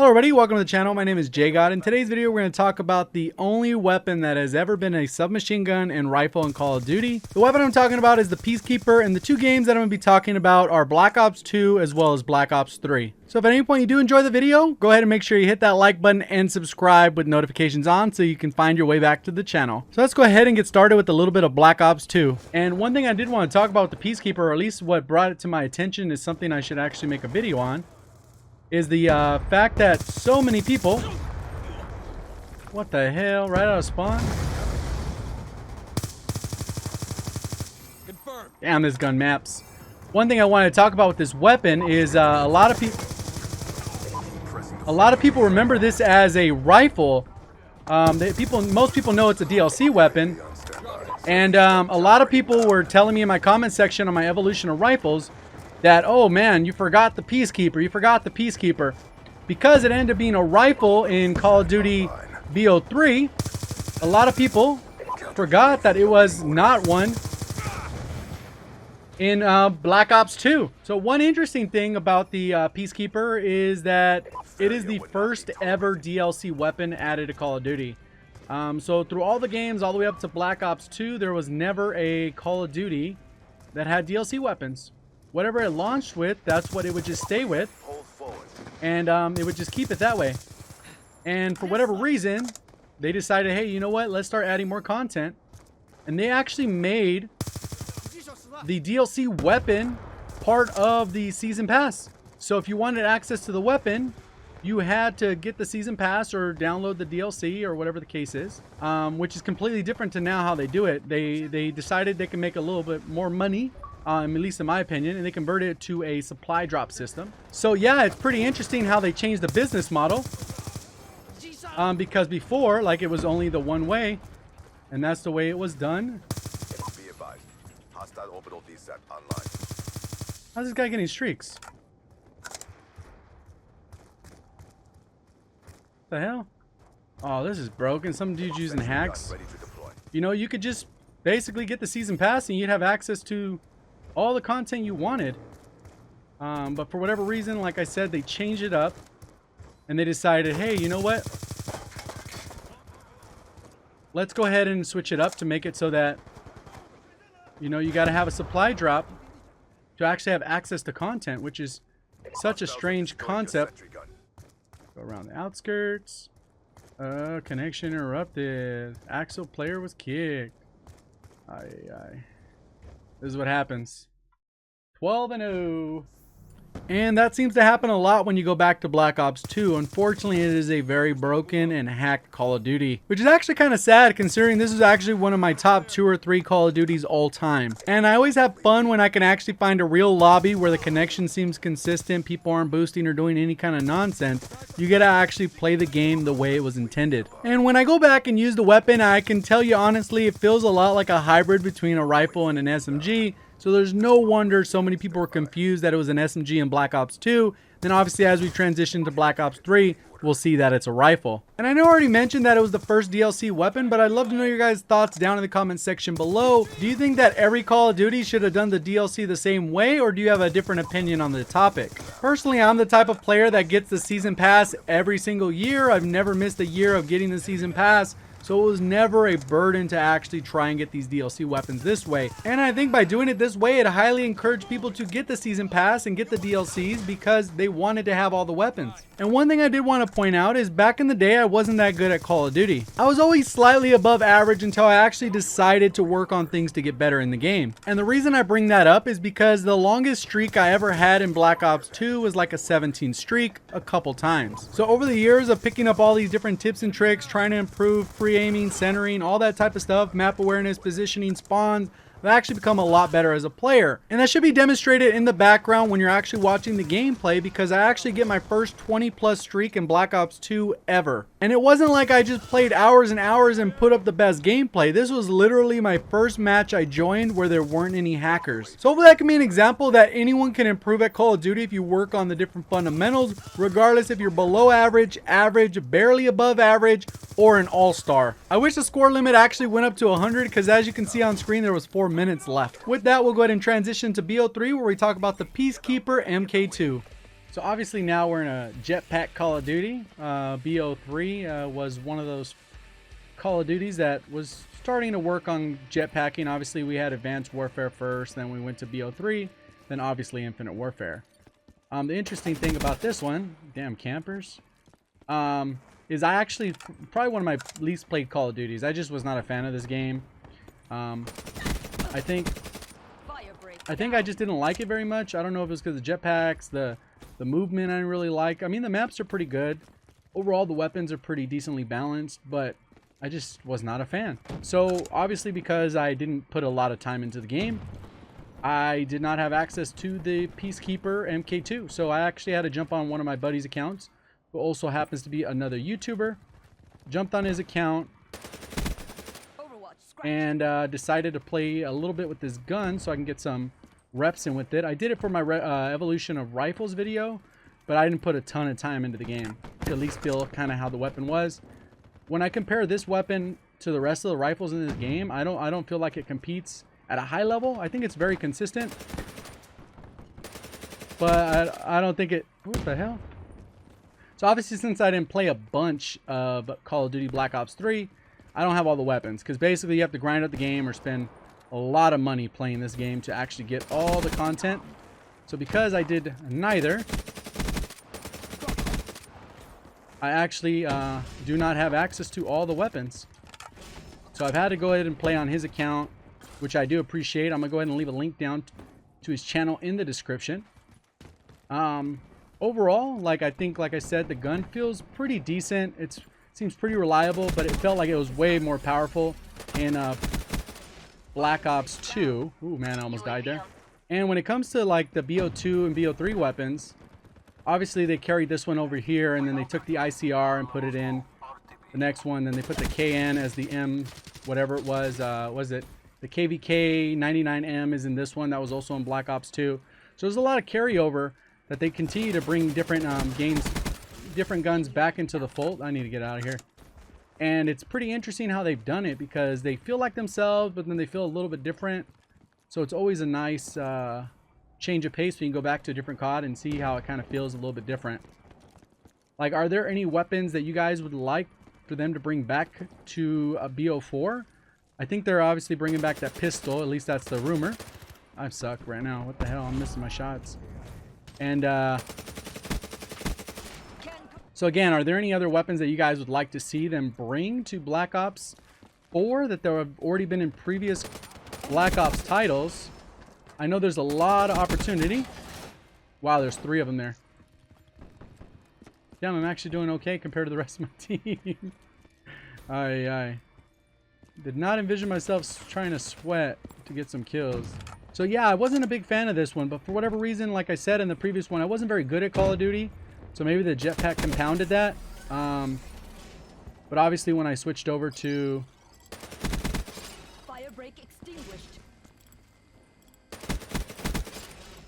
Hello everybody, welcome to the channel. My name is JGOD. In today's video, we're going to talk about the only weapon that has ever been a submachine gun and rifle in Call of Duty. The weapon I'm talking about is the Peacekeeper, and the two games that I'm going to be talking about are Black Ops 2 as well as Black Ops 3. So if at any point you do enjoy the video, go ahead and make sure you hit that like button and subscribe with notifications on so you can find your way back to the channel. So let's go ahead and get started with a little bit of Black Ops 2. And one thing I did want to talk about with the Peacekeeper, or at least what brought it to my attention, is something I should actually make a video on. Is the fact that so many people... What the hell? Right out of spawn? Confirmed. Damn, this gun maps. One thing I wanted to talk about with this weapon is a lot of people remember this as a rifle. Most people know it's a DLC weapon. And a lot of people were telling me in my comment section on my evolution of rifles that, oh man, you forgot the Peacekeeper, because it ended up being a rifle in Call of Duty BO3. A lot of people forgot that it was not one in Black Ops 2. So one interesting thing about the Peacekeeper is that it is the first ever DLC weapon added to Call of Duty. So through all the games, all the way up to Black Ops 2, there was never a Call of Duty that had DLC weapons. Whatever it launched with, that's what it would just stay with. And it would just keep it that way. And for whatever reason, they decided, hey, you know what? Let's start adding more content. And they actually made the DLC weapon part of the Season Pass. So if you wanted access to the weapon, you had to get the Season Pass or download the DLC or whatever the case is. Which is completely different to now how they do it. They decided they can make a little bit more money. At least in my opinion, and they converted it to a supply drop system. So yeah, it's pretty interesting how they changed the business model. Because before, like, it was only the one way, and that's the way it was done. How's this guy getting streaks? The hell? Oh, this is broken. Some dude's using hacks. You know, you could just basically get the season pass and you'd have access to all the content you wanted. But for whatever reason, like I said, they changed it up and they decided, hey, you know what? Let's go ahead and switch it up to make it so that, you know, you got to have a supply drop to actually have access to content, which is such a strange concept. Go around the outskirts. Connection interrupted. Axel player was kicked. Aye. This is what happens. 12-0. And that seems to happen a lot when you go back to Black Ops 2. Unfortunately, it is a very broken and hacked Call of Duty, which is actually kind of sad considering this is actually one of my top 2 or 3 Call of Duties all time. And I always have fun when I can actually find a real lobby where the connection seems consistent, people aren't boosting or doing any kind of nonsense. You get to actually play the game the way it was intended. And when I go back and use the weapon, I can tell you honestly, it feels a lot like a hybrid between a rifle and an SMG. So there's no wonder so many people were confused that it was an SMG in Black Ops 2. Then obviously as we transition to Black Ops 3, we'll see that it's a rifle. And I know I already mentioned that it was the first DLC weapon, but I'd love to know your guys' thoughts down in the comment section below. Do you think that every Call of Duty should have done the DLC the same way, or do you have a different opinion on the topic? Personally, I'm the type of player that gets the Season Pass every single year. I've never missed a year of getting the Season Pass. So it was never a burden to actually try and get these DLC weapons this way. And I think by doing it this way, it highly encouraged people to get the Season Pass and get the DLCs because they wanted to have all the weapons. And one thing I did want to point out is back in the day, I wasn't that good at Call of Duty. I was always slightly above average until I actually decided to work on things to get better in the game. And the reason I bring that up is because the longest streak I ever had in Black Ops 2 was like a 17 streak a couple times. So over the years of picking up all these different tips and tricks, trying to improve free aiming, centering, all that type of stuff, map awareness, positioning, spawns, I've actually become a lot better as a player. And that should be demonstrated in the background when you're actually watching the gameplay, because I actually get my first 20+ streak in Black Ops 2 ever. And it wasn't like I just played hours and hours and put up the best gameplay. This was literally my first match I joined where there weren't any hackers. So hopefully that can be an example that anyone can improve at Call of Duty if you work on the different fundamentals, regardless if you're below average, average, barely above average, or an all-star. I wish the score limit actually went up to 100 because as you can see on screen, there was 4 minutes left. With that, we'll go ahead and transition to BO3 where we talk about the Peacekeeper MK2. So obviously now we're in a jetpack Call of Duty. BO3 was one of those Call of Duties that was starting to work on jetpacking. Obviously we had Advanced Warfare first, then we went to BO3, then obviously Infinite Warfare. The interesting thing about this one, damn campers, is I actually, probably one of my least played Call of Duties. I just was not a fan of this game. I think I just didn't like it very much. I don't know if it was because of the jetpacks, the movement I didn't really like. I mean, the maps are pretty good. Overall, the weapons are pretty decently balanced, but I just was not a fan. So, obviously, because I didn't put a lot of time into the game, I did not have access to the Peacekeeper MK2. So, I actually had to jump on one of my buddy's accounts, who also happens to be another YouTuber. Jumped on his account and decided to play a little bit with this gun so I can get some reps in with it. I did it for my evolution of rifles video, but I didn't put a ton of time into the game to at least feel kind of how the weapon was. When I compare this weapon to the rest of the rifles in this game, I don't feel like it competes at a high level. I think it's very consistent, but I don't think it... What the hell? So obviously, since I didn't play a bunch of Call of Duty Black Ops 3, I don't have all the weapons, because basically you have to grind out the game or spend a lot of money playing this game to actually get all the content. So because I did neither, I actually do not have access to all the weapons. So I've had to go ahead and play on his account, which I do appreciate. I'm going to go ahead and leave a link down to his channel in the description. Overall, like I said, the gun feels pretty decent. It seems pretty reliable, but it felt like it was way more powerful in Black Ops 2. Ooh, man, I almost died there. And when it comes to like the BO2 and BO3 weapons, obviously they carried this one over here, and then they took the ICR and put it in the next one. Then they put the KN as the M, whatever it was it the KVK 99M is in this one. That was also in Black Ops 2. So there's a lot of carryover that they continue to bring different different guns back into the fold. I need to get out of here. And it's pretty interesting how they've done it, because they feel like themselves, but then they feel a little bit different. So it's always a nice change of pace when you can go back to a different COD and see how it kind of feels a little bit different. Like, are there any weapons that you guys would like for them to bring back to a BO4? I think they're obviously bringing back that pistol. At least that's the rumor. I suck right now. What the hell? I'm missing my shots. And so again, are there any other weapons that you guys would like to see them bring to Black Ops 4 that there have already been in previous Black Ops titles? I know there's a lot of opportunity. Wow, there's 3 of them there. Damn, I'm actually doing okay compared to the rest of my team. I did not envision myself trying to sweat to get some kills. So yeah, I wasn't a big fan of this one, but for whatever reason, like I said in the previous one, I wasn't very good at Call of Duty. So maybe the jetpack compounded that. But obviously when I switched over to... Fire break extinguished.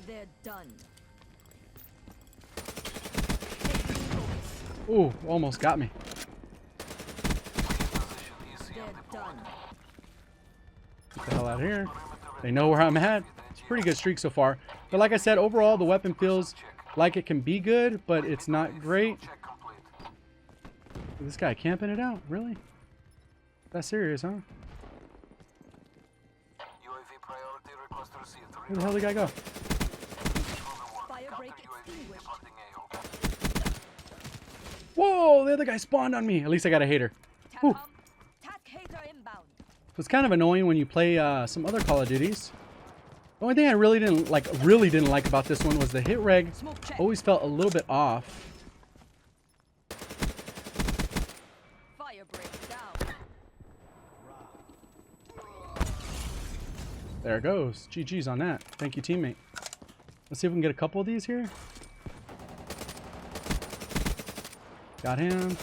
They're done. Ooh, almost got me. They're done. Get the hell out of here. They know where I'm at. It's a pretty good streak so far. But like I said, overall the weapon feels like it can be good, but it's not great. Is this guy camping it out? Really? That's serious, huh? Where the hell did the guy go? Whoa, the other guy spawned on me. At least I got a hater. Whew. It's kind of annoying when you play some other Call of Duties. The only thing I really didn't like about this one was the hit reg always felt a little bit off. There it goes. GG's on that. Thank you, teammate. Let's see if we can get a couple of these here. Got him.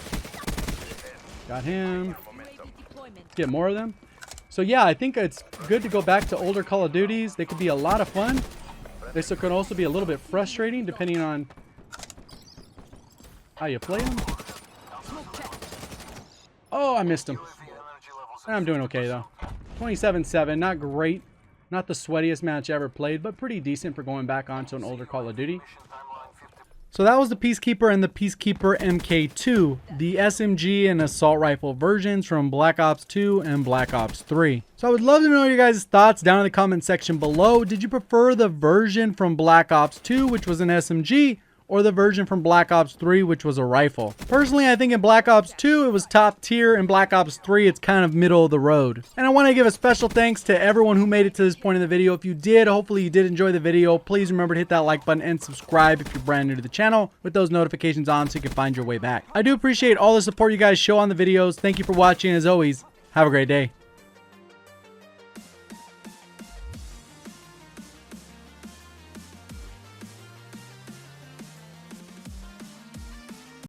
Got him. Get more of them. So yeah, I think it's good to go back to older Call of Duties. They could be a lot of fun. They could also be a little bit frustrating depending on how you play them. Oh, I missed him. I'm doing okay though. 27-7, not great. Not the sweatiest match I ever played, but pretty decent for going back onto an older Call of Duty. So that was the Peacekeeper and the Peacekeeper MK2, the SMG and assault rifle versions from Black Ops 2 and Black Ops 3. So I would love to know your guys' thoughts down in the comment section below. Did you prefer the version from Black Ops 2, which was an SMG, or the version from Black Ops 3, which was a rifle? Personally, I think in Black Ops 2, it was top tier. In Black Ops 3, it's kind of middle of the road. And I want to give a special thanks to everyone who made it to this point in the video. If you did, hopefully you did enjoy the video. Please remember to hit that like button and subscribe if you're brand new to the channel with those notifications on so you can find your way back. I do appreciate all the support you guys show on the videos. Thank you for watching. As always, have a great day.